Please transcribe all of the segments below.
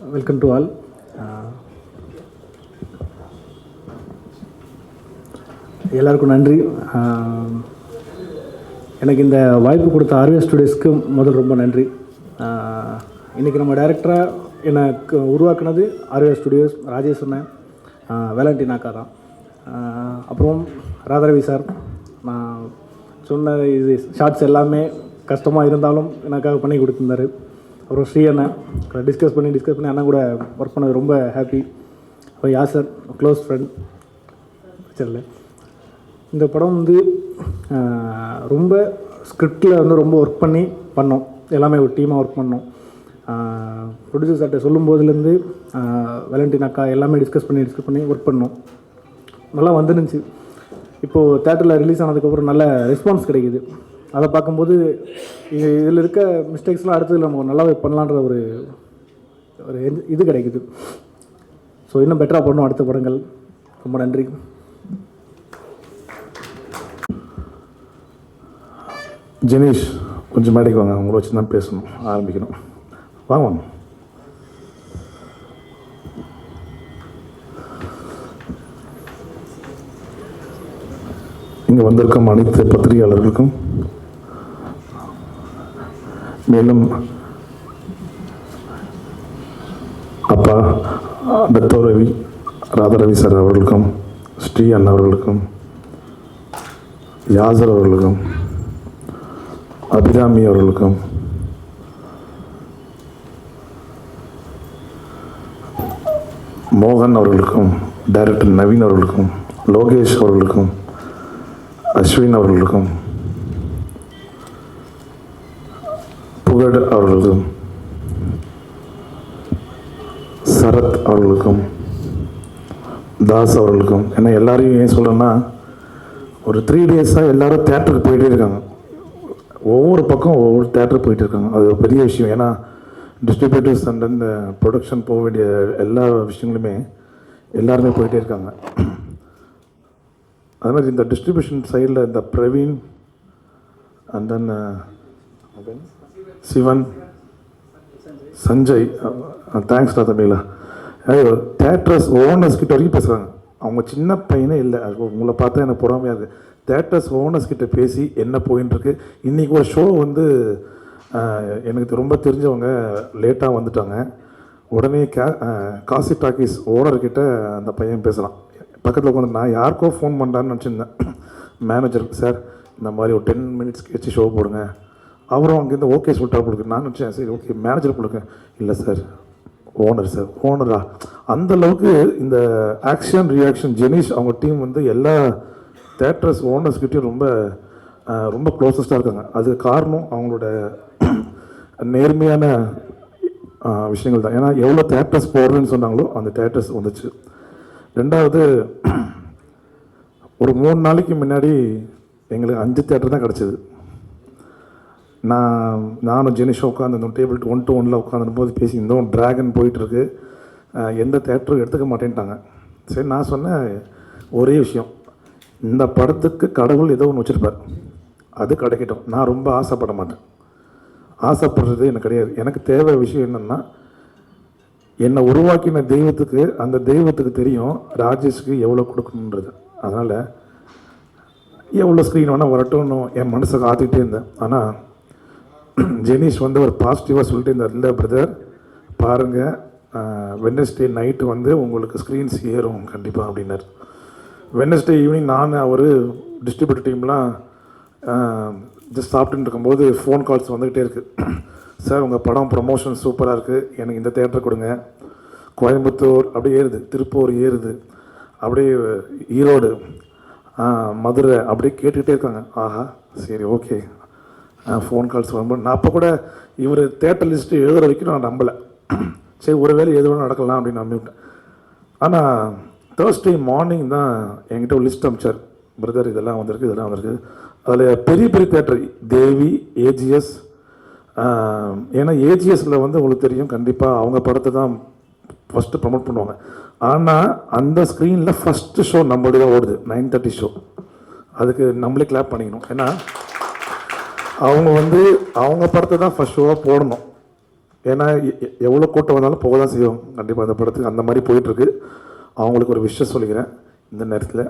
Welcome to all. எல்லாருக்கும் நன்றி. எனக்கு இந்த வாய்ப்பு கொடுத்த ஆர்விஎஸ் ஸ்டுடியோஸ்க்கு முதல் ரொம்ப நன்றி. இன்றைக்கி நம்ம டைரக்டராக எனக்கு உருவாக்குனது ஆர்விஎஸ் ஸ்டுடியோஸ், ராஜேஷ் அண்ணன், வேலண்டின் அக்கா தான். அப்புறம் ராதாரவி சார். நான் சொன்ன இது ஷார்ட்ஸ் எல்லாமே கஷ்டமாக இருந்தாலும் எனக்காக பண்ணி கொடுத்துருந்தாரு. அப்புறம் ஸ்ரீ அண்ணன் டிஸ்கஸ் பண்ணி அண்ணன் கூட ஒர்க் பண்ணது ரொம்ப ஹாப்பி. அப்புறம் யாசர் க்ளோஸ் ஃப்ரெண்ட். சரில இந்த படம் வந்து ரொம்ப ஸ்கிரிப்டில் வந்து ரொம்ப ஒர்க் பண்ணி பண்ணோம். எல்லாமே ஒரு டீமாக ஒர்க் பண்ணோம். ப்ரொடியூசர் சார்கிட்ட சொல்லும் போதுலேருந்து வேலண்டின் அக்கா எல்லாமே டிஸ்கஸ் பண்ணி ஒர்க் பண்ணோம். நல்லா வந்துருந்துச்சு. இப்போது தேட்டரில் ரிலீஸ் ஆனதுக்கப்புறம் நல்ல ரெஸ்பான்ஸ் கிடைக்குது. அதை பார்க்கும்போது இதில் இருக்க மிஸ்டேக்ஸ்லாம் அடுத்தது நம்ம நல்லாவே பண்ணலான்ற ஒரு இது கிடைக்குது. ஸோ இன்னும் பெட்டராக பண்ணணும் அடுத்த படங்கள். ரொம்ப நன்றி. ஜெனீஷ் கொஞ்சம் மேடைக்கு வாங்க, உங்களை வச்சு தான் பேசணும், ஆரம்பிக்கணும். வாங்க. இங்கே வந்திருக்கும் அனைத்து பத்திரிகையாளர்களுக்கும், மேலும் அப்பா டாக்டர் ராதாரவி சார் அவர்களுக்கும், ஸ்ரீ அண்ணா அவர்களுக்கும், யாசர் அவர்களுக்கும், அபிராமி அவர்களுக்கும், மோகன் அவர்களுக்கும், டைரக்டர் நவீன் அவர்களுக்கும், லோகேஷ் அவர்களுக்கும், அஸ்வின் அவர்களுக்கும், புகழ் அவர்களுக்கும், சரத் அவர்களுக்கும், தாஸ் அவர்களுக்கும். ஏன்னா எல்லாரையும் ஏன் சொல்கிறேன்னா, ஒரு 3 டேஸாக எல்லோரும் தேட்டருக்கு போயிட்டே இருக்காங்க. ஒவ்வொரு பக்கம் ஒவ்வொரு தேட்டருக்கு போயிட்டு இருக்காங்க. அது ஒரு பெரிய விஷயம். ஏன்னா டிஸ்ட்ரிபியூட்டர்ஸ் அண்ட் இந்த ப்ரொடக்ஷன் போக வேண்டிய எல்லா விஷயங்களுமே எல்லாருமே போயிட்டே இருக்காங்க. அது மாதிரி இந்த டிஸ்ட்ரிபியூஷன் சைடில் இந்த Praveen and then Sivan, Sanjay, thanks டா தம்பிங்களா. தேட்டர்ஸ் ஓனர்ஸ் கிட்ட வரைக்கும் பேசுகிறாங்க. அவங்க சின்ன பையனே இல்லை. உங்களை பார்த்தா எனக்கு பொறாமையாக இருக்குது. தேட்டர்ஸ் ஓனர்ஸ் கிட்ட பேசி என்ன போயின்ட்டுருக்கு. இன்றைக்கி ஒரு ஷோ வந்து எனக்கு ரொம்ப தெரிஞ்சவங்க லேட்டாக வந்துட்டாங்க. உடனே காசி டாக்கீஸ் ஓனர்கிட்ட அந்த பையன் பேசுகிறான். பக்கத்தில் உட்காந்து நான் யாருக்கோ ஃபோன் பண்ணுறான்னு நினச்சிருந்தேன். மேனேஜருக்கு, சார் இந்த மாதிரி ஒரு 10 மினிட்ஸ் கழிச்சு ஷோ போடுங்க. அவரும் அங்கேருந்து ஓகே சொல்லிட்டா கொடுக்கு. நான் நினச்சேன் சரி ஓகே மேனேஜர் கொடுங்க. இல்லை சார் ஓனர். சார் ஓனரா? அந்தளவுக்கு இந்த ஆக்ஷன் ரியாக்ஷன் ஜெனீஷ் அவங்க டீம் வந்து எல்லா தேட்டர்ஸ் ஓனர்ஸ்கிட்டையும் ரொம்ப ரொம்ப க்ளோசஸ்ட்டாக இருக்காங்க. அது காரணம் அவங்களோட நேர்மையான விஷயங்கள் தான். ஏன்னா எவ்வளோ தேட்டர்ஸ் போடுறேன்னு சொன்னாங்களோ அந்த தேட்டர்ஸ் வந்துச்சு. ரெண்டாவது, ஒரு 3 நாளைக்கு முன்னாடி எங்களுக்கு 5 தேட்டர் தான் கிடச்சிது. நானும் ஜெனிஷும் உட்காந்துருந்தோம். டேபிள் 1-to-1 உட்காந்துருக்கும் போது பேசியிருந்தோம். ட்ராகன் போயிட்டுருக்கு, எந்த தேட்டரும் எடுத்துக்க மாட்டேன்ட்டாங்க. சரி, நான் சொன்னேன் ஒரே விஷயம், இந்த படத்துக்கு கடவுள் ஏதோ ஒன்று வச்சுருப்பார், அது கிடைக்கட்டும். நான் ரொம்ப ஆசைப்பட மாட்டேன். ஆசைப்படுறது எனக்கு கிடையாது. எனக்கு தேவை விஷயம் என்னென்னா, என்னை உருவாக்கின தெய்வத்துக்கு, அந்த தெய்வத்துக்கு தெரியும் ராஜேஷ்க்கு எவ்வளோ கொடுக்கணுன்றது. அதனால் எவ்வளோ ஸ்க்ரீன் வேணால் வரட்டும்னு என் மனசை காத்துக்கிட்டே இருந்தேன். ஆனால் ஜெனீஷ் வந்து ஒரு பாசிட்டிவாக சொல்லிட்டு இருந்தார். இல்லை பிரதர் பாருங்கள், வெட்னஸ்டே நைட்டு வந்து உங்களுக்கு ஸ்க்ரீன்ஸ் ஏறும் கண்டிப்பாக அப்படின்னார். வெட்னஸ்டே ஈவினிங் நான் அவர் டிஸ்ட்ரிபியூட்டர் டீம்லாம் ஜஸ்ட் சாப்பிட்டுன்னு இருக்கும்போது ஃபோன் கால்ஸ் வந்துக்கிட்டே இருக்குது. சார் உங்கள் படம் ப்ரமோஷன் சூப்பராக இருக்குது, எனக்கு இந்த தேட்டர் கொடுங்க. கோயம்புத்தூர் அப்படியே ஏறுது, திருப்பூர் ஏறுது, அப்படியே ஈரோடு, மதுரை அப்படியே கேட்டுக்கிட்டே இருக்காங்க. ஆஹா சரி ஓகே. ஃபோன் கால்ஸ் வரும்போது நான் அப்போ கூட இவர் தேட்டர் லிஸ்ட்டு எழுதுகிற வரைக்கும் நான் நம்பலை. சரி ஒரு வேளை எது வேணும் நடக்கலாம் அப்படின்னு நம்பிவிட்டேன். ஆனால் தேர்ஸ்டே மார்னிங் தான் என்கிட்ட ஒரு லிஸ்ட் அனுப்பிச்சார். பிரதர் இதெல்லாம் வந்திருக்கு, இதெல்லாம் வந்திருக்கு. அதில் பெரிய பெரிய தேட்டர் தேவி, ஏஜிஎஸ். ஏன்னா ஏஜிஎஸில் வந்து உங்களுக்கு தெரியும், கண்டிப்பாக அவங்க படத்தை தான் ஃபஸ்ட்டு ப்ரமோட் பண்ணுவாங்க. ஆனால் அந்த ஸ்க்ரீனில் ஃபஸ்ட்டு ஷோ நம்மளுடைய தான் ஓடுது, 9:30 ஷோ. அதுக்கு நம்மளே கிளாப் பண்ணிக்கணும். ஏன்னா அவங்க வந்து அவங்க படத்தை தான் ஃபஸ்ட் ஷோவாக போடணும். ஏன்னா எவ்வளோ கூட்டம் வந்தாலும் போக தான் செய்வோம் கண்டிப்பாக அந்த படத்துக்கு. அந்த மாதிரி போயிட்டுருக்கு. அவங்களுக்கு ஒரு விஷயம் சொல்லிக்கிறேன் இந்த நேரத்தில்.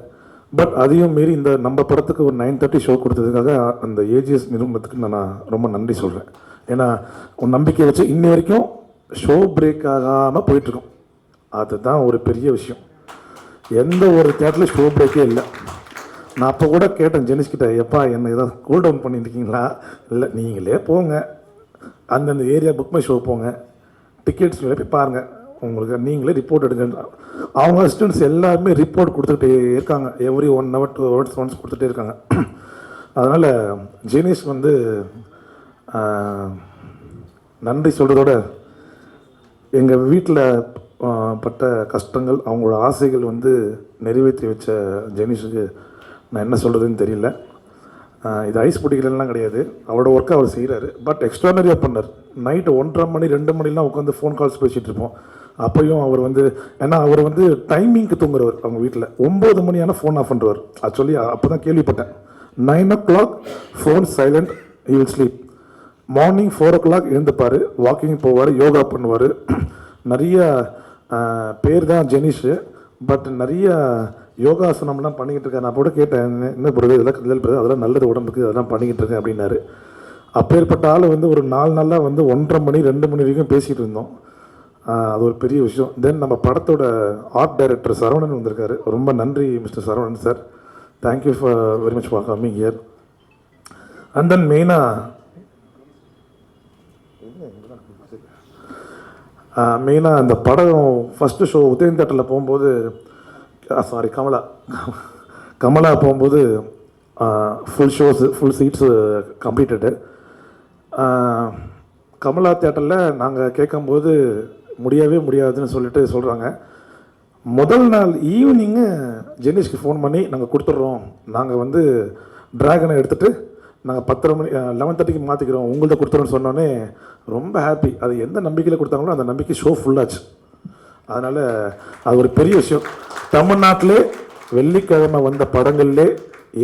பட் அதையும் மீறி இந்த நம்ம படத்துக்கு ஒரு 9:30 ஷோ கொடுத்ததுக்காக அந்த ஏஜிஎஸ் நிறுவனத்துக்கு நான் ரொம்ப நன்றி சொல்கிறேன். ஏன்னா ஒரு நம்பிக்கை வச்சு இன்னி வரைக்கும் ஷோ பிரேக் ஆகாமல் போயிட்டுருக்கோம். அதுதான் ஒரு பெரிய விஷயம். எந்த ஒரு தேட்டரில் ஷோ பிரேக்கே இல்லை. நான் அப்போ கூட கேட்டேன் ஜெனிஸ்கிட்ட, எப்பா என்ன ஏதாவது கூல் டவுன் பண்ணியிருக்கீங்களா? இல்லை, நீங்களே போங்க, அந்தந்த ஏரியா புக் மை ஷோ போங்க, டிக்கெட்ஸ் போய் பாருங்கள், உங்களுக்கு நீங்களே ரிப்போர்ட் எடுங்க. அவங்க அசிஸ்டன்ட்ஸ் எல்லாருமே ரிப்போர்ட் கொடுத்துட்டே இருக்காங்க. எவ்ரி 1 hour 2 hours ஒன்ஸ் கொடுத்துட்டே இருக்காங்க. அதனால் ஜெனிஸ் வந்து நன்றி சொல்கிறதோட எங்கள் வீட்டில் பட்ட கஷ்டங்கள், அவங்களோட ஆசைகள் வந்து நிறைவேற்றி வச்ச ஜெனிஸுக்கு நான் என்ன சொல்கிறதுன்னு தெரியல. இது ஐஸ் பிடிக்கலலாம் கிடையாது, அவரோட ஒர்க்கை அவர் செய்கிறாரு. பட் எக்ஸ்ட்ரானரியாக பண்ணார். நைட்டு 1:30 மணி 2 மணிலாம் உட்காந்து ஃபோன் கால்ஸ் பேசிகிட்டு இருப்போம். அப்போயும் அவர் வந்து, ஏன்னா அவர் வந்து டைமிங்க்கு தூங்குறவர். அவங்க வீட்டில் 9 மணி ஆனால் ஃபோன் ஆஃப் பண்ணுறவர். ஆக்சுவலி அப்போ தான் கேள்விப்பட்டேன். 9 o'clock phone silent, he will sleep. Morning 4 o'clock எழுந்துப்பார், வாக்கிங் போவார், யோகா பண்ணுவார். நிறைய பேர் தான் ஜெனிஷு, பட் நிறைய யோகாசனம்லாம் பண்ணிக்கிட்டு இருக்கேன். நான் கூட கேட்டேன், என்ன பிறகு இதெல்லாம் கல்யாணம் பிறகு அதெல்லாம் நல்லது உடம்புக்கு, அதெல்லாம் பண்ணிக்கிட்டு இருக்கேன் அப்படின்னாரு. அப்பேற்பட்ட ஆள் வந்து ஒரு 4 நாளாக வந்து 1:30 மணி 2 மணி வரைக்கும் பேசிகிட்டு இருந்தோம். அது ஒரு பெரிய விஷயம். தென் நம்ம படத்தோட ஆர்ட் டைரக்டர் சரவணன் வந்திருக்காரு. ரொம்ப நன்றி mister Saravanan sir. Thank you for very much for coming here. And then மெயினாக அந்த படம் ஃபஸ்ட்டு ஷோ உதயம் தேட்டரில் போகும்போது, சாரி கமலா போகும்போது full shows full seats completed. Kamala தேட்டரில் நாங்கள் கேட்கும்போது முடியவே முடியாதுன்னு சொல்கிறாங்க. முதல் நாள் ஈவினிங்கு ஜெனிஷ்க்கு ஃபோன் பண்ணி, நாங்கள் கொடுத்துட்றோம், நாங்கள் வந்து ட்ராகனை எடுத்துகிட்டு நாங்கள் 10 மணி 11:30க்கு மாற்றிக்கிறோம், உங்கள்கிட்ட கொடுத்துறோன்னு சொன்னோன்னே ரொம்ப ஹாப்பி. அது எந்த நம்பிக்கையில் கொடுத்தாங்களோ அந்த நம்பிக்கை ஷோ ஃபுல்லாச்சு. அதனால் அது ஒரு பெரிய விஷயம். தமிழ்நாட்டிலே வெள்ளிக்கிழமை வந்த படங்கள்லே,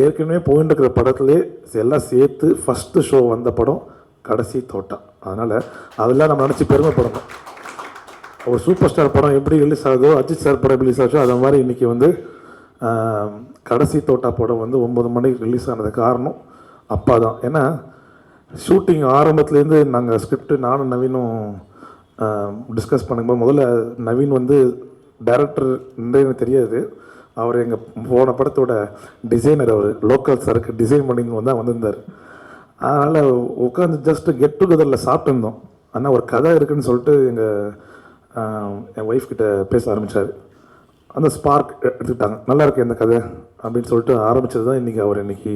ஏற்கனவே போயின்னு இருக்கிற படத்துலே எல்லாம் சேர்த்து ஃபஸ்ட்டு ஷோ வந்த படம் கடைசி தோட்டம். அதனால் அதெல்லாம் நம்ம நினச்சி பெருமைப்படணும். ஒரு சூப்பர் ஸ்டார் படம் எப்படி ரிலீஸ் ஆகுதோ, அஜித் சார் படம் ரிலீஸ் ஆச்சோ, அது மாதிரி இன்றைக்கி வந்து கடைசி தோட்டா படம் வந்து 9 மணிக்கு ரிலீஸ் ஆனது காரணம் அப்பா தான். ஏன்னா ஷூட்டிங் ஆரம்பத்துலேருந்து நாங்கள் ஸ்கிரிப்ட் நானும் நவீனும் டிஸ்கஸ் பண்ணும்போது, முதல்ல நவீன் வந்து டைரக்டர் எனக்கு தெரியாது, அவர் எங்கள் போன படத்தோட டிசைனர். அவர் லோக்கல் சருக்கு டிசைன் பண்ணி தான் வந்திருந்தார். அதனால் உட்காந்து ஜஸ்ட்டு கெட் டுகெதரில் சாப்பிட்டுருந்தோம். ஆனால் ஒரு கதை இருக்குதுன்னு சொல்லிட்டு என் ஒய்ஃப் கிட்ட பேச ஆரம்பித்தார். அந்த ஸ்பார்க் எடுத்துக்கிட்டாங்க, நல்லா இருக்கு இந்த கதை அப்படின்னு சொல்லிட்டு ஆரம்பித்தது தான் இன்றைக்கி அவர் இன்றைக்கி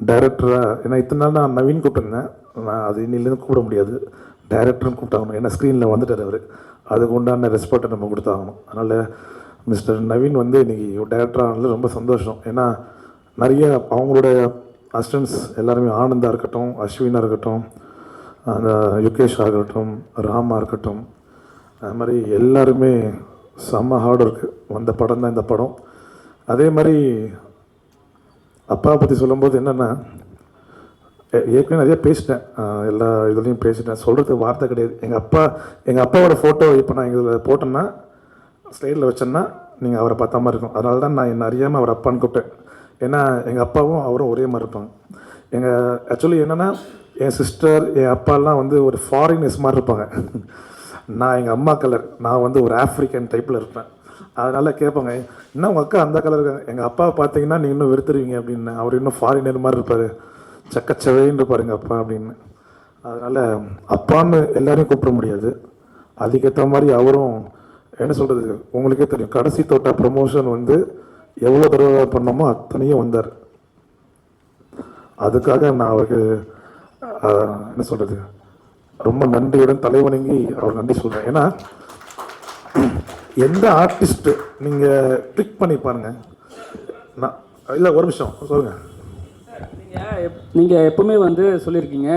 டைரக்டராக. ஏன்னா இத்தனை நாள் நான் நவீன் கூப்பிட்டுருந்தேன், நான் அது இன்னிலேருந்து கூப்பிட முடியாது, டைரக்டர்னு கூப்பிட்டாகணும். ஏன்னா ஸ்க்ரீனில் வந்துட்டார் அவர், அதுக்கு உண்டான ரெஸ்பெக்டை நம்ம கொடுத்தாகணும். அதனால் மிஸ்டர் நவீன் வந்து இன்றைக்கி டைரக்டர் ஆனது ரொம்ப சந்தோஷம். ஏன்னா நிறைய அவங்களோட அசிஸ்டன்ஸ் எல்லாருமே, ஆனந்தாக இருக்கட்டும், அஸ்வினாக இருக்கட்டும், அந்த யுகேஷாக இருக்கட்டும், ராமா இருக்கட்டும், அது மாதிரி எல்லாருமே செம்ம ஹார்ட் ஒர்க்கு வந்த படம் தான் இந்த படம். அதே மாதிரி அப்பாவை பற்றி சொல்லும்போது என்னென்னா, ஏற்கனவே நிறையா பேசிட்டேன், எல்லா இதுலேயும் பேசிட்டேன், சொல்கிறதுக்கு வார்த்தை கிடையாது. எங்கள் அப்பாவோட ஃபோட்டோ இப்போ நான் இதில் போட்டேன்னா, ஸ்லைடில் வச்சேன்னா நீங்கள் அவரை பார்த்தா மாதிரி இருக்கும். அதனால தான் நான் என்ன அறியாமல் அவர் அப்பான்னு கூப்பிட்டேன். ஏன்னா எங்கள் அப்பாவும் அவரும் ஒரே மாதிரி இருப்பாங்க. ஆக்சுவலி என்னென்னா, என் சிஸ்டர் என் அப்பாலாம் வந்து ஒரு ஃபாரினர்ஸ் மாதிரி இருப்பாங்க. நான் எங்கள் அம்மா கலர், நான் வந்து ஒரு ஆஃப்ரிக்கன் டைப்பில் இருப்பேன். அதனால் கேட்பாங்க, என்ன உங்கள் அக்கா அந்த கலர் இருக்காங்க, எங்கள் அப்பாவை பார்த்தீங்கன்னா நீங்கள் இன்னும் வெறுத்துருவீங்க அப்படின்னு. அவர் இன்னும் ஃபாரினர் மாதிரி இருப்பார், சக்கச்சவைன்னு இருப்பார் எங்கள் அப்பா அப்படின்னு. அதனால் அப்பான்னு எல்லோரையும் கூப்பிட முடியாது. அதுக்கேற்ற மாதிரி அவரும் என்ன சொல்கிறது, உங்களுக்கே தெரியும், கடைசி தோட்ட ப்ரமோஷன் வந்து எவ்வளோ தடவை பண்ணோமோ அத்தனையும் வந்தார். அதுக்காக நான் அவருக்கு என்ன சொல்கிறது, ரொம்ப நன்றியுடன் தலைவணங்கி அவர் நன்றி சொல்கிறேன். ஏன்னா எந்த ஆர்டிஸ்ட்டு நீங்கள் கிளிக் பண்ணி பாருங்கள். நான் இல்லை ஒரு நிமிஷம் சொல்லுங்கள். நீங்கள் எப்பவுமே வந்து சொல்லியிருக்கீங்க,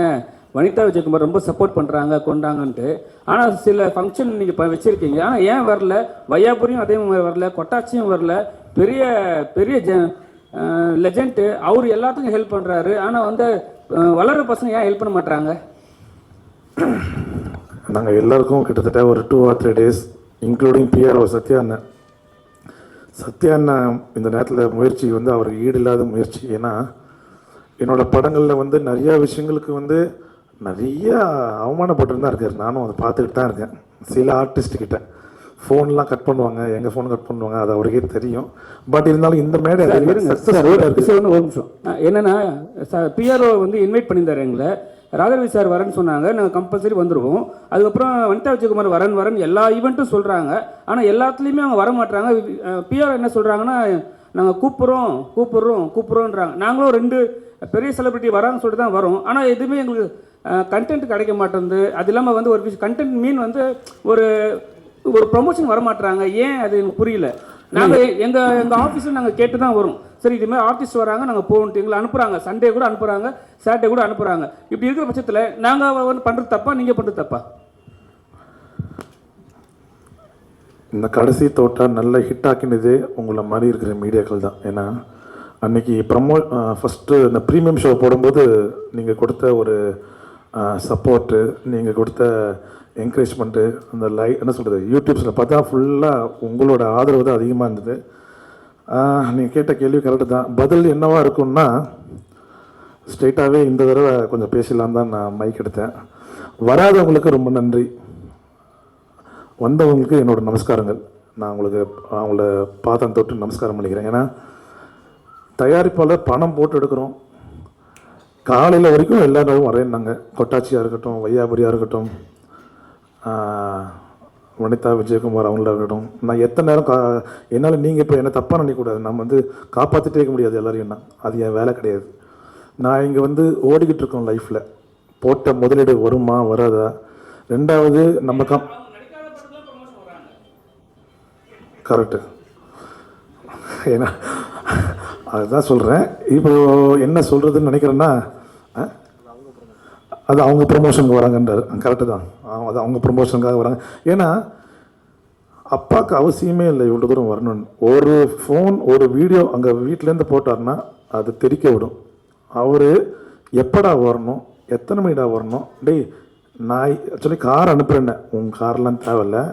வனிதா விஜயகுமார் ரொம்ப சப்போர்ட் பண்ணுறாங்க கொண்டாங்கன்ட்டு. ஆனால் சில ஃபங்க்ஷன் நீங்கள் இப்போ வச்சுருக்கீங்க, ஆனால் ஏன் வரல? வையாபுரியும் அதே மாதிரி வரல, கொட்டாச்சியும் வரல. பெரிய பெரிய லெஜெண்ட்டு அவர், எல்லாத்துக்கும் ஹெல்ப் பண்ணுறாரு. ஆனால் வந்து வளர பசங்க ஏன் ஹெல்ப் பண்ண மாட்டுறாங்க? நாங்கள் எல்லாருக்கும் கிட்டத்தட்ட ஒரு 2 or 3 days including PRO Sathya அண்ணன் இந்த நேரத்தில் முயற்சி வந்து அவருக்கு ஈடு இல்லாத முயற்சி. ஏன்னா என்னோடய படங்களில் வந்து நிறையா விஷயங்களுக்கு வந்து நிறைய அவமானப்பட்டு தான் இருக்கார். நானும் அதை பார்த்துக்கிட்டு தான் இருக்கேன். சில ஆர்டிஸ்ட்கிட்ட ஃபோன்லாம் கட் பண்ணுவாங்க, எங்கள் ஃபோன் கட் பண்ணுவாங்க, அது அவருக்கே தெரியும். பட் இருந்தாலும் இந்த மேடை ஒரு நிமிஷம் என்னன்னா பிஆர்ஓ வந்து இன்வைட் பண்ணியிருந்தாரு எங்களை. ராதாரவி சார் வரேன்னு சொன்னாங்க, நாங்கள் கம்பல்சரி வந்துடுவோம். அதுக்கப்புறம் வனிதா விஜயகுமார் வரன் எல்லா ஈவெண்ட்டும் சொல்கிறாங்க. ஆனால் எல்லாத்துலேயுமே அவங்க வர மாட்டாங்க. பிஆர்ஓ என்ன சொல்கிறாங்கன்னா, நாங்கள் கூப்பிட்றோன்றாங்க. நாங்களும் 2 பெரிய செலிபிரிட்டி வரான்னு சொல்லிட்டு தான் வரோம். ஆனால் எதுவுமே எங்களுக்கு கண்டென்ட் கிடைக்க மாட்டேங்குது. அது இல்லாமல் வந்து ஒரு விஷயம் கண்டென்ட் மீன் வந்து ஒரு ப்ரொமோஷன் வர மாட்டுறாங்க. ஏன் அது எனக்கு புரியல. நாங்கள் எங்கள் ஆஃபீஸில் நாங்கள் கேட்டு தான் வரோம். சரி இதுமாதிரி ஆர்டிஸ்ட் வராங்க, நாங்கள் போகணுன்ட்டு எங்களை அனுப்புகிறாங்க. சண்டே கூட அனுப்புகிறாங்க, சாட்டர்டே கூட அனுப்புகிறாங்க. இப்படி இருக்கிற பட்சத்தில் நாங்கள் வந்து பண்ணுறது தப்பா, நீங்கள் பண்ணுறது தப்பா? இந்த கடைசி தோட்டா நல்ல ஹிட் ஆக்கினது உங்களை மாதிரி இருக்கிற மீடியாக்கள் தான். ஏன்னா அன்றைக்கி ஃபஸ்ட்டு இந்த ப்ரீமியம் ஷோ போடும்போது நீங்கள் கொடுத்த ஒரு சப்போர்ட்டு, நீங்கள் கொடுத்த என்கரேஜ்மெண்ட்டு, அந்த என்ன சொல்கிறது, யூடியூப்ஸில் பார்த்தா ஃபுல்லாக உங்களோட ஆதரவு தான் அதிகமாக இருந்தது. நீங்கள் கேட்ட கேள்வி கரெக்டு தான். பதில் என்னவாக இருக்கும்னா, ஸ்ட்ரெயிட்டாகவே இந்த தடவை கொஞ்சம் பேசலாம் தான் நான் மைக் எடுத்தேன். வராதவங்களுக்கு ரொம்ப நன்றி, வந்தவங்களுக்கு என்னோடய நமஸ்காரங்கள். நான் அவங்கள பாதம் தொட்டு நமஸ்காரம் பண்ணிக்கிறேன். ஏன்னா தயாரிப்பாளர் பணம் போட்டு எடுக்கிறோம். காலையில் வரைக்கும் எல்லாரும் வரேன்னாங்க. கொட்டாச்சியாக இருக்கட்டும், வையாபுரியாக இருக்கட்டும், வனிதா விஜயகுமார் அவங்களா இருக்கட்டும். நான் எத்தனை நேரம் என்னால் நீங்கள் இப்போ என்ன தப்பாக நினைக்கக்கூடாது. நம்ம வந்து காப்பாற்றிட்டே இருக்க முடியாது எல்லாரையும். அது என் வேலை கிடையாது. நான் இங்கே வந்து ஓடிக்கிட்டு இருக்கோம் லைஃப்பில். போட்ட முதலீடு வருமா வராதா? 2வது நம்ம கரெக்டு. ஏன்னா அதுதான் சொல்கிறேன். இப்போ என்ன சொல்கிறதுன்னு நினைக்கிறேன்னா, அது அவங்க ப்ரொமோஷனுக்கு வராங்கன்றார். கரெக்டு தான், அது அவங்க ப்ரொமோஷனுக்காக வராங்க. ஏன்னா அப்பாவுக்கு அவசியமே இல்லை இவ்வளோ தூரம் வரணும்னு. ஒரு ஃபோன் ஒரு வீடியோ அங்கே வீட்டிலேருந்து போட்டார்னா அது தெரிக்க விடும். அவர் எப்படா வரணும், எத்தனை மணிடா வரணும், டேய் நான் ஆக்சுவலி கார் அனுப்புகிறேன்னே, உங்கள் கார்லாம் தேவையில்லை,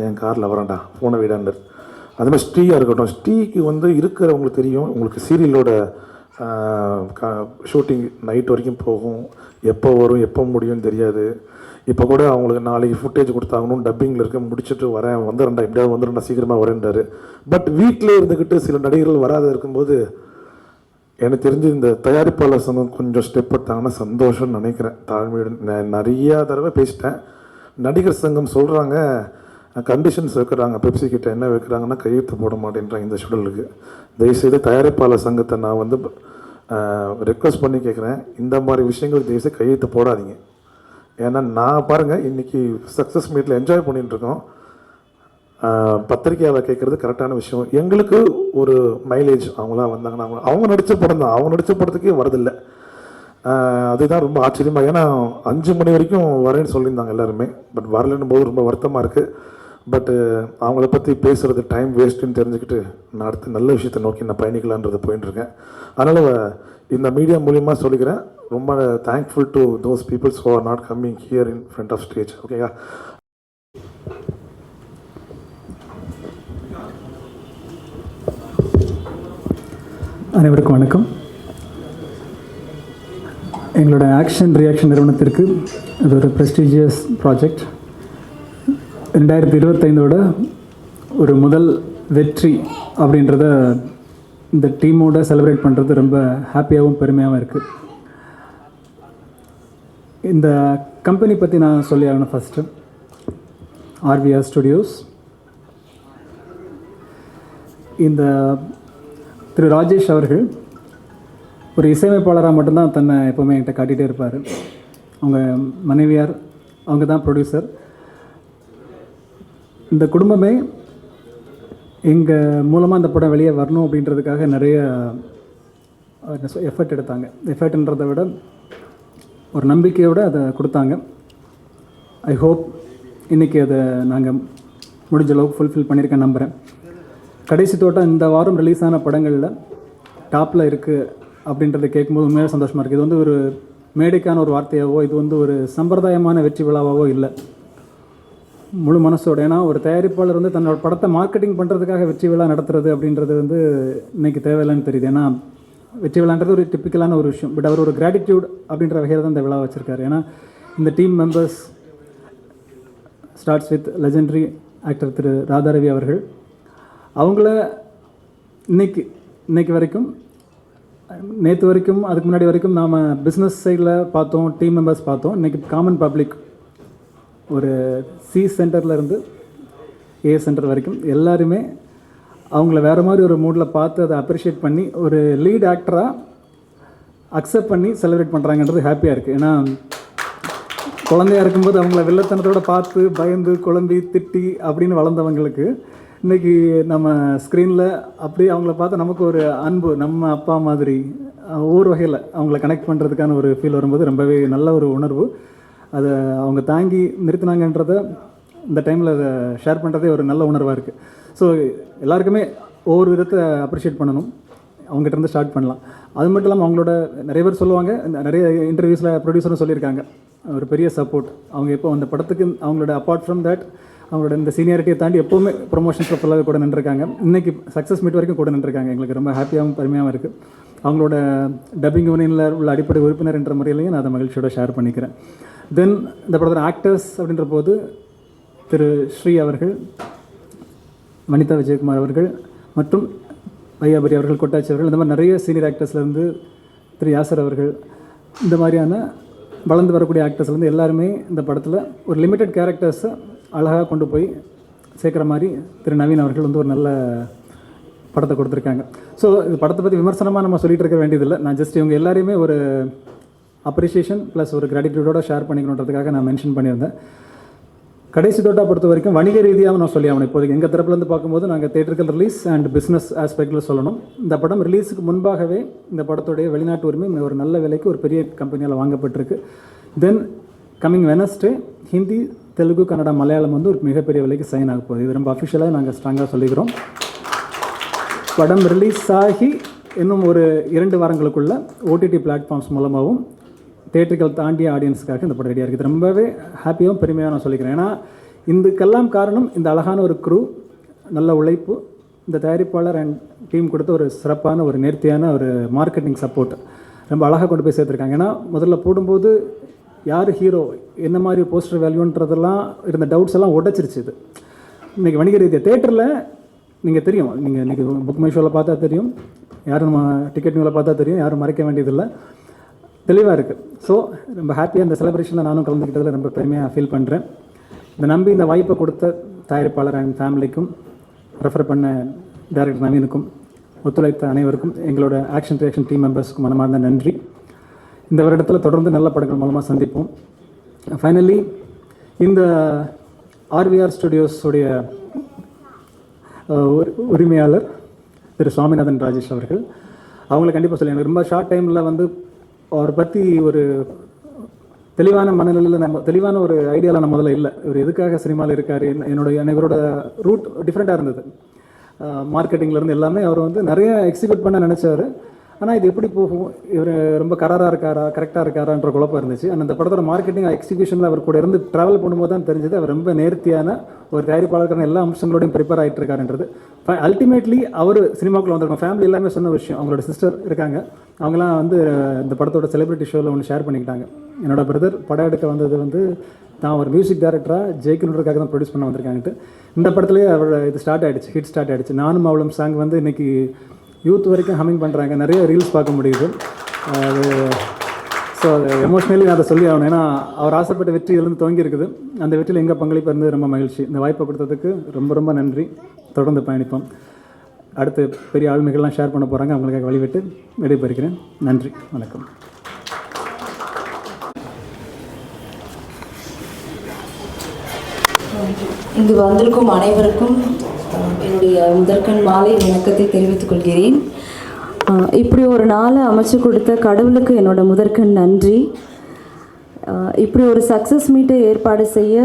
என் காரில் வரேன்டா, ஃபோனை விடாண்டார். அதுமாதிரி ஸ்ரீயாக இருக்கட்டும். ஸ்ரீக்கு வந்து இருக்கிறவங்களுக்கு தெரியும், உங்களுக்கு சீரியலோட ஷூட்டிங் நைட் வரைக்கும் போகும், எப்போ வரும் எப்போ முடியும்னு தெரியாது. இப்போ கூட அவங்களுக்கு நாளைக்கு ஃபுட்டேஜ் கொடுத்தாங்கன்னு டப்பிங்கில் இருக்க முடிச்சுட்டு வரேன், வந்துடுறேன்டா, எப்படியாவது வந்துடுறேன்டா, சீக்கிரமாக வரேன்றாரு. பட் வீட்டிலே இருந்துக்கிட்டு சில நடிகர்கள் வராத இருக்கும்போது எனக்கு தெரிஞ்சு இந்த தயாரிப்பாளர் சங்கம் கொஞ்சம் ஸ்டெப் எடுத்தாங்கன்னா சந்தோஷம்னு நினைக்கிறேன். தாழ்மையுடன் நிறையா தடவை பேசிட்டேன். நடிகர் சங்கம் சொல்கிறாங்க, கண்டிஷன்ஸ் வைக்கிறாங்க, பெப்சி கிட்ட என்ன வைக்கிறாங்கன்னா கையெழுத்து போட மாட்டேன்றாங்க இந்த ஷெடியூலுக்கு. தயவுசெய்து தயாரிப்பாளர் சங்கத்தை நான் வந்து ரெக்வஸ்ட் பண்ணி கேட்குறேன், இந்த மாதிரி விஷயங்களுக்கு தயவுசெய்து கையெழுத்து போடாதீங்க. ஏன்னா நான் பாருங்கள் இன்றைக்கி சக்ஸஸ் மீட்டில் என்ஜாய் பண்ணிட்டுருக்கோம். பத்திரிக்கையாளர் கேட்குறது கரெக்டான விஷயம். எங்களுக்கு ஒரு மைலேஜ் அவங்களாம் வந்தாங்கன்னா அவங்க நடித்த படம் தான், அவங்க நடித்த படத்துக்கே வரதில்லை. அதுதான் ரொம்ப ஆச்சரியமாக. ஏன்னா 5 மணி வரைக்கும் வரேன்னு சொல்லியிருந்தாங்க எல்லாருமே. பட் வரலன்னும் போது ரொம்ப வருத்தமாக இருக்குது. பட்டு அவங்கள பற்றி பேசுகிறது டைம் வேஸ்ட்டுன்னு தெரிஞ்சுக்கிட்டு நான் அடுத்து நல்ல விஷயத்தை நோக்கி நான் பயணிக்கலான்றது போயிட்டுருக்கேன். அதனால் இந்த மீடியா மூலிமா சொல்லிக்கிறேன், ரொம்ப thankful to those peoples who are not coming here in front of stage. ஓகேயா? அனைவருக்கும் வணக்கம். எங்களோட ஆக்ஷன் ரியாக்ஷன் நிறுவனத்திற்கு இது ஒரு ப்ரெஸ்டீஜியஸ் ப்ராஜெக்ட். 2025ஓட ஒரு முதல் வெற்றி அப்படின்றத இந்த டீமோட செலிப்ரேட் பண்ணுறது ரொம்ப ஹாப்பியாகவும் பெருமையாகவும் இருக்குது. இந்த கம்பெனி பற்றி நான் சொல்லி ஆகணும். First RVR studios. இந்த திரு ராஜேஷ் அவர்கள் ஒரு இசையமைப்பாளராக மட்டும்தான் தன்னை எப்போவுமே என்கிட்ட காட்டிகிட்டே இருப்பார். அவங்க மனைவியார், அவங்க தான் ப்ரொடியூசர். இந்த குடும்பமே எங்கள் மூலமாக இந்த படம் வெளியே வரணும் அப்படின்றதுக்காக நிறைய எஃபர்ட் எடுத்தாங்க. எஃபர்ட்ன்றதை விட ஒரு நம்பிக்கையோடு அதை கொடுத்தாங்க. ஐ ஹோப் இன்றைக்கி அதை நாங்கள் முடிஞ்ச அளவுக்கு ஃபுல்ஃபில் பண்ணியிருக்கேன் நம்புகிறேன். கடைசி தோட்டம் இந்த வாரம் ரிலீஸ் ஆன படங்களில் டாப்பில் இருக்குது அப்படின்றத கேட்கும்போது உண்மையாக சந்தோஷமாக இருக்குது. இது வந்து ஒரு மேடைக்கான ஒரு வார்த்தையாவோ, இது வந்து ஒரு சம்பிரதாயமான வெற்றி விழாவாவோ இல்லை. முழு மனசோட. ஏன்னா ஒரு தயாரிப்பாளர் வந்து தன்னோட படத்தை மார்க்கெட்டிங் பண்ணுறதுக்காக வெற்றி விழா நடத்துறது அப்படின்றது வந்து இன்றைக்கி தேவையில்லைன்னு தெரியுது. ஏன்னா வெற்றி விழான்றது ஒரு டிப்பிக்கலான ஒரு விஷயம். பட் அவர் ஒரு கிராட்டிடியூட் அப்படின்ற வகையில் தான் இந்த விழா வச்சுருக்காரு. ஏன்னா இந்த team members starts with legendary actor திரு ராதாரவி அவர்கள். அவங்கள இன்னைக்கு வரைக்கும், நேற்று வரைக்கும், அதுக்கு முன்னாடி வரைக்கும் நாம் பிஸ்னஸ் சைடில் பார்த்தோம், டீம் மெம்பர்ஸ் பார்த்தோம். இன்றைக்கி காமன் பப்ளிக் ஒரு சி சென்டர்லேருந்து ஏ சென்டர் வரைக்கும் எல்லாருமே அவங்கள வேறு மாதிரி ஒரு மூடில் பார்த்து அதை அப்ரிஷியேட் பண்ணி ஒரு லீட் ஆக்டராக அக்செப்ட் பண்ணி செலிப்ரேட் பண்ணுறாங்கன்றது ஹாப்பியாக இருக்குது. ஏன்னா குழந்தையாக இருக்கும்போது அவங்கள வில்லத்தனத்தோடு பார்த்து பயந்து குழம்பி திட்டி அப்படின்னு வளர்ந்தவங்களுக்கு இன்றைக்கி நம்ம ஸ்க்ரீனில் அப்படி அவங்கள பார்த்து நமக்கு ஒரு அன்பு, நம்ம அப்பா மாதிரி ஒவ்வொரு வகையில் அவங்கள கனெக்ட் பண்ணுறதுக்கான ஒரு ஃபீல் வரும்போது ரொம்பவே நல்ல ஒரு உணர்வு. அதை அவங்க தாங்கி நிறுத்தினாங்கன்றத இந்த டைமில் அதை ஷேர் பண்ணுறதே ஒரு நல்ல உணர்வாக இருக்குது. ஸோ எல்லாருக்குமே ஒவ்வொரு விதத்தை அப்ரிஷியேட் பண்ணணும், அவங்ககிட்டருந்து ஸ்டார்ட் பண்ணலாம். அது மட்டும் இல்லாமல் அவங்களோட நிறைய பேர் சொல்லுவாங்க, நிறைய இன்டர்வியூஸில் ப்ரொடியூசரும் சொல்லியிருக்காங்க, ஒரு பெரிய சப்போர்ட். அவங்க எப்போ அந்த படத்துக்கு அவங்களோட அப்பார்ட் ஃப்ரம் தேட் அவங்களோட இந்த சீனியாரிட்டியை தாண்டி எப்போவுமே ப்ரொமோஷன்ஸில் ஃபுல்லாக கூட நின்றுருக்காங்க. இன்றைக்கி சக்ஸஸ் மீட் வரைக்கும் கூட நின்றுருக்காங்க. எங்களுக்கு ரொம்ப ஹாப்பியாகவும் பெருமையாகவும் இருக்குது. அவங்களோட டப்பிங் யூனியனில் உள்ள அடிப்படை உறுப்பினர் என்ற முறையிலையும் நான் அதை மகிழ்ச்சியோட ஷேர் பண்ணிக்கிறேன். தென் இந்த படத்தோட ஆக்டர்ஸ் அப்படின்ற போது திரு ஸ்ரீ அவர்கள், வனிதா விஜயகுமார் அவர்கள் மற்றும் வையாபுரி அவர்கள், கொட்டாச்சி அவர்கள், இந்த மாதிரி நிறைய சீனியர் ஆக்டர்ஸ்லேருந்து திரு யாசர் அவர்கள், இந்த மாதிரியான வளர்ந்து வரக்கூடிய ஆக்டர்ஸ்லேருந்து எல்லாருமே இந்த படத்தில் ஒரு லிமிட்டட் கேரக்டர்ஸை அழகாக கொண்டு போய் சேர்க்குற மாதிரி திரு நவீன் அவர்கள் வந்து ஒரு நல்ல படத்தை கொடுத்துருக்காங்க. ஸோ இந்த படத்தை பற்றி விமர்சனமாக நம்ம சொல்லிகிட்டு இருக்க வேண்டியதில்லை. நான் ஜஸ்ட் இவங்க எல்லாரையுமே ஒரு அப்ரிஷியேஷன் ப்ளஸ் ஒரு கிராட்டிடியூடோட ஷேர் பண்ணிக்கணுன்றதுக்காக நான் மென்ஷன் பண்ணியிருந்தேன். கடைசி தோட்டா பொறுத்த வரைக்கும் வணிக ரீதியாக நான் சொல்லி ஆகணும். இப்போதைக்கு எங்கள் தரப்புலேருந்து பார்க்கும்போது நாங்கள் தேட்டருக்கு ரிலீஸ் அண்ட் பிஸ்னஸ் ஆஸ்பெக்டில் சொல்லணும். இந்த படம் ரிலீஸுக்கு முன்பாகவே இந்த படத்துடைய வெளிநாட்டு உரிமை ஒரு நல்ல விலைக்கு ஒரு பெரிய கம்பெனியால் வாங்கப்பட்டிருக்கு. Then coming Wednesday Hindi, Telugu, Kannada, Malayalam வந்து ஒரு மிகப்பெரிய விலைக்கு சைன் ஆக போகுது. இது ரொம்ப அஃபிஷியலாக நாங்கள் ஸ்ட்ராங்காக சொல்லிக்கிறோம். படம் ரிலீஸ் ஆகி இன்னும் ஒரு 2 வாரங்களுக்குள்ள ஓடிடி பிளாட்ஃபார்ம்ஸ் மூலமாகவும் தேட்டர்கள் தாண்டிய ஆடியன்ஸுக்காக இந்த படம் ரெடியாக இருக்குது. ரொம்பவே ஹாப்பியாகவும் பெருமையாக நான் சொல்லிக்கிறேன். ஏன்னா இதுக்கெல்லாம் காரணம் இந்த அழகான ஒரு க்ரூ, நல்ல உழைப்பு, இந்த தயாரிப்பாளர் அண்ட் டீம் கொடுத்த ஒரு சிறப்பான ஒரு நேர்த்தியான ஒரு மார்க்கெட்டிங் சப்போர்ட் ரொம்ப அழகாக கொண்டு போய் சேர்த்துருக்காங்க. ஏன்னா முதல்ல போடும்போது யார் ஹீரோ, என்ன மாதிரி போஸ்டர் வேல்யூன்றதெல்லாம் இருந்த டவுட்ஸ் எல்லாம் உடைச்சிருச்சு. இது இன்றைக்கி வணிக ரீதியாக தேட்டரில் நீங்கள் தெரியும், நீங்கள் இன்றைக்கி புக் மை ஷோவில் பார்த்தா தெரியும், யாரும் நம்ம டிக்கெட் நியூவில் பார்த்தா தெரியும், யாரும் மறைக்க வேண்டியதில்லை, தெளிவாக இருக்குது. ஸோ ரொம்ப ஹாப்பியாக இந்த செலிப்ரேஷனில் நானும் கலந்துக்கிட்டதில் ரொம்ப பெருமையாக ஃபீல் பண்ணுறேன். இந்த வாய்ப்பை கொடுத்த தயாரிப்பாளர் அண்ட் ஃபேமிலிக்கும், ரெஃபர் பண்ண டைரக்டர் நவீனுக்கும், ஒத்துழைத்த அனைவருக்கும், எங்களோட ஆக்ஷன் ரியாக்ஷன் டீம் மெம்பர்ஸுக்கும் மனமார்ந்த நன்றி. இந்த வருடத்தில் தொடர்ந்து நல்ல படங்கள் மூலமாக சந்திப்போம். ஃபைனலி இந்த ஆர்விஆர் ஸ்டுடியோஸுடைய உரிமையாளர் திரு சுவாமிநாதன் ராஜேஷ் அவர்கள், அவங்களை கண்டிப்பாக சொல்லி எனக்கு ரொம்ப ஷார்ட் டைமில் வந்து அவரை பற்றி ஒரு தெளிவான மனநிலையில் தெளிவான ஒரு ஐடியாவில் நான் முதல்ல இல்லை. இவர் எதுக்காக சினிமாவில் இருக்கார், இவரோட ரூட் டிஃப்ரெண்ட்டாக இருந்தது. மார்க்கெட்டிங்லேருந்து எல்லாமே அவர் வந்து நிறைய எக்ஸிக்யூட் பண்ண நினச்சார். ஆனால் இது எப்படி போகும், இவர் ரொம்ப கரெக்டாக இருக்காரான்ற குழப்பம் இருந்துச்சு. ஆனால் இந்த படத்தோட மார்க்கெட்டிங் எக்ஸிக்யூஷனில் அவர் கூட இருந்து ட்ராவல் பண்ணும்போது தான் தெரிஞ்சது அவர் ரொம்ப நேர்த்தியான ஒரு தயாரிப்பாளருக்கான எல்லா அம்சங்களோடையும் ப்ரிப்பேர் ஆகிட்டு இருக்காருன்றது. அல்டிமேட்லி அவர் சினிமாக்குள்ள வந்திருக்கோம். ஃபேமிலி எல்லாமே சொன்ன விஷயம், அவங்களோட சிஸ்டர் இருக்காங்க, அவங்களாம் வந்து இந்த படத்தோட செலிபிரிட்டி ஷோவில் ஒன்று ஷேர் பண்ணிக்கிட்டாங்க. என்னோட பிரதர் படம் எடுக்க வந்தது வந்து தான் ஒரு மியூசிக் டைரக்டராக ஜெயிக்கணுன்றதுக்காக தான் ப்ரொடியூஸ் பண்ண வந்திருக்காங்கட்டு. இந்த படத்துலேயே அவரோட இது ஹிட் ஸ்டார்ட் ஆகிடுச்சு. நானும் அவளும் சாங் வந்து இன்றைக்கி யூத் வரைக்கும் ஹம்மிங் பண்ணுறாங்க, நிறைய ரீல்ஸ் பார்க்க முடியுது. அது ஸோ அது எமோஷ்னலி நான் அதை சொல்லி ஆகணும். ஏன்னா அவர் ஆசைப்பட்ட வெற்றியிலேருந்து துவங்கி இருக்குது. அந்த வெற்றியில் எங்கள் பங்களிப்பு இருந்தது ரொம்ப மகிழ்ச்சி. இந்த வாய்ப்பை கொடுத்ததுக்கு ரொம்ப ரொம்ப நன்றி. தொடர்ந்து பயணிப்போம். அடுத்து பெரிய ஆளுமைகள்லாம் ஷேர் பண்ண போகிறாங்க, அவங்களுக்காக வழிவிட்டு விடைபெறுகிறேன். நன்றி, வணக்கம். இங்கு வந்திருக்கும் அனைவருக்கும் என்னுடைய முதற்கண் மாலை வணக்கத்தை தெரிவித்துக் கொள்கிறேன். இப்படி ஒரு நாளை அமைச்சு கொடுத்த கடவுளுக்கு என்னோட முதற்கண் நன்றி. இப்படி ஒரு சக்ஸஸ் மீட்டை ஏற்பாடு செய்ய,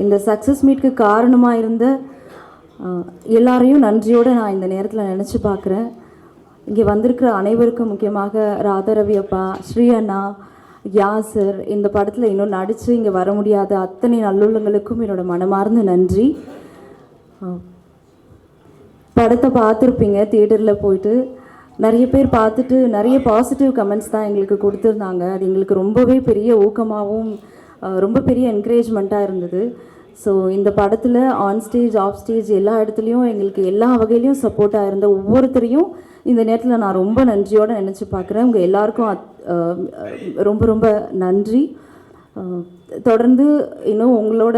இந்த சக்ஸஸ் மீட்க்கு காரணமாக இருந்த எல்லாரையும் நன்றியோடு நான் இந்த நேரத்தில் நினச்சி பார்க்குறேன். இங்கே வந்திருக்கிற அனைவருக்கும், முக்கியமாக ராதாரவி அப்பா, ஸ்ரீ அண்ணா, யாசர், இந்த படத்தில் இன்னும் நடித்து இங்கே வர முடியாத அத்தனை நல்லுள்ளங்களுக்கும் என்னோட மனமார்ந்த நன்றி. படத்தை பார்த்துருப்பீங்க தியேட்டரில் போயிட்டு. நிறைய பேர் பார்த்துட்டு நிறைய பாசிட்டிவ் கமெண்ட்ஸ் தான் எங்களுக்கு கொடுத்துருந்தாங்க. அது எங்களுக்கு ரொம்பவே பெரிய ஊக்கமாகவும் ரொம்ப பெரிய என்கரேஜ்மெண்ட்டாக இருந்தது. ஸோ இந்த படத்தில் ஆன் ஸ்டேஜ் ஆஃப் ஸ்டேஜ் எல்லா இடத்துலையும் எங்களுக்கு எல்லா வகையிலையும் சப்போர்ட்டாக இருந்த ஒவ்வொருத்தரையும் இந்த நேரத்தில் நான் ரொம்ப நன்றியோடு நினச்சி பார்க்குறேன். உங்கள் எல்லாருக்கும் ரொம்ப ரொம்ப நன்றி. தொடர்ந்து இன்னும் உங்களோட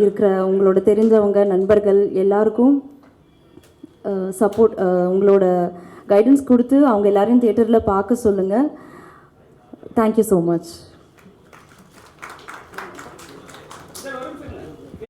இருக்கிற உங்களோட தெரிஞ்சவங்க நண்பர்கள் எல்லாருக்கும் சப்போர்ட், உங்களோட கைடன்ஸ் கொடுத்து அவங்க எல்லாரையும் தியேட்டரில் பார்க்க சொல்லுங்கள். Thank you so much.